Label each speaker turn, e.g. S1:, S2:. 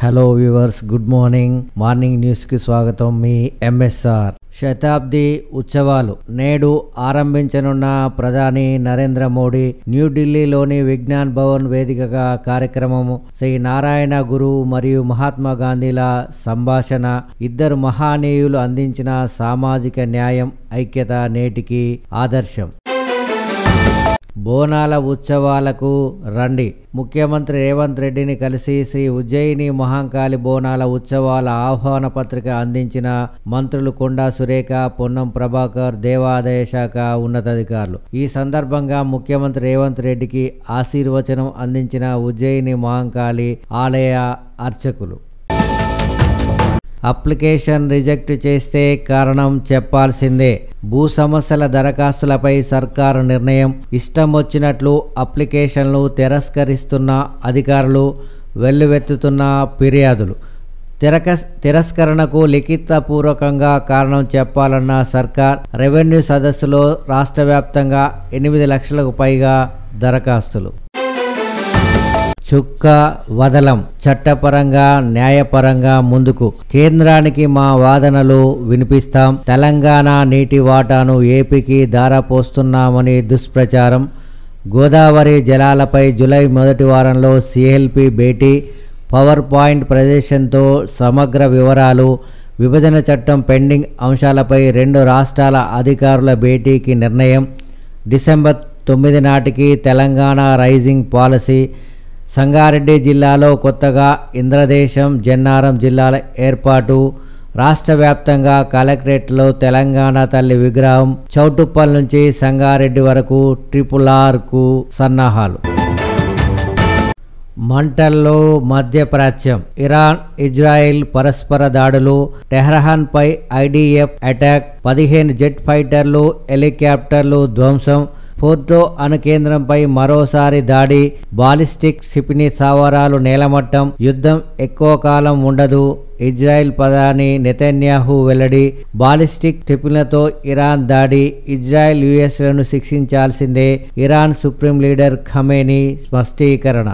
S1: Hello viewers, good morning news కి స్వాగతం. మీ MSR. శతాబ్ది ఉత్సవాలు నేడు ఆరంభించనున్న ప్రధాని నరేంద్ర మోడీ న్యూఢిల్లీలోని విజ్ఞాన్ భవన్ వేదికగా కార్యక్రమము శ్రీ నారాయణ గురు మరియు మహాత్మా గాంధీల సంభాషణ, ఇద్దరు మహానీయులు అందించిన సామాజిక న్యాయం, ఐక్యత నేటికి ఆదర్శం. బోనాల ఉత్సవాలకు రండి. ముఖ్యమంత్రి రేవంత్ రెడ్డిని కలిసి శ్రీ ఉజ్జయిని మహంకాళి బోనాల ఉత్సవాల ఆహ్వాన పత్రిక అందించిన మంత్రులు కొండా సురేఖ, పొన్నం ప్రభాకర్, దేవాదాయ శాఖ ఉన్నతాధికారులు. ఈ సందర్భంగా ముఖ్యమంత్రి రేవంత్ రెడ్డికి ఆశీర్వచనం అందించిన ఉజ్జయిని మహంకాళి ఆలయ అర్చకులు. అప్లికేషన్ రిజెక్ట్ చేస్తే కారణం చెప్పాల్సిందే. భూ సమస్యల దరఖాస్తులపై సర్కారు నిర్ణయం. ఇష్టం వచ్చినట్లు అప్లికేషన్లు తిరస్కరిస్తున్న అధికారులు, వెల్లువెత్తుతున్న ఫిర్యాదులు. తిరస్కరణకు లిఖితపూర్వకంగా కారణం చెప్పాలన్న సర్కార్. రెవెన్యూ సదస్సులో రాష్ట్ర వ్యాప్తంగా 8 లక్షలకు పైగా దరఖాస్తులు. చుక్క వదలం. చట్టపరంగా న్యాయపరంగా ముందుకు. కేంద్రానికి మా వాదనలు వినిపిస్తాం. తెలంగాణ నీటి వాటాను ఏపీకి ధారపోస్తున్నామని దుష్ప్రచారం. గోదావరి జలాలపై జూలై మొదటి వారంలో సిఎల్పి భేటీ. పవర్ పాయింట్ ప్రదర్శనతో సమగ్ర వివరాలు. విభజన చట్టం పెండింగ్ అంశాలపై 2 రాష్ట్రాల అధికారుల భేటీకి నిర్ణయం. డిసెంబర్ 9 నాటికి తెలంగాణ రైజింగ్ పాలసీ. సంగారెడ్డి జిల్లాలో కొత్తగా ఇంద్రదేశం, జన్నారం జిల్లాల ఏర్పాటు. రాష్ట్ర వ్యాప్తంగా కలెక్టరేట్లో తెలంగాణ తల్లి విగ్రహం. చౌటుప్పల్ నుంచి సంగారెడ్డి వరకు RRRకు సన్నాహాలు. మంటల్లో మధ్యప్రాచ్యం. ఇరాన్, ఇజ్రాయెల్ పరస్పర దాడులు. టెహ్రాన్పై IDF అటాక్. 15 జెట్ ఫైటర్లు, హెలికాప్టర్లు ధ్వంసం. పోర్టో అణు కేంద్రంపై మరోసారి దాడి. బాలిస్టిక్ క్షిపణి స్థావరాలు నేలమట్టం. యుద్ధం ఎక్కువ కాలం ఉండదు. ఇజ్రాయెల్ ప్రధాని నెతన్యాహు వెల్లడి. బాలిస్టిక్ క్షిపణులతో ఇరాన్ దాడి. ఇజ్రాయెల్ US లను శిక్షించాల్సిందే. Iran supreme leader Khamenei స్పష్టీకరణ.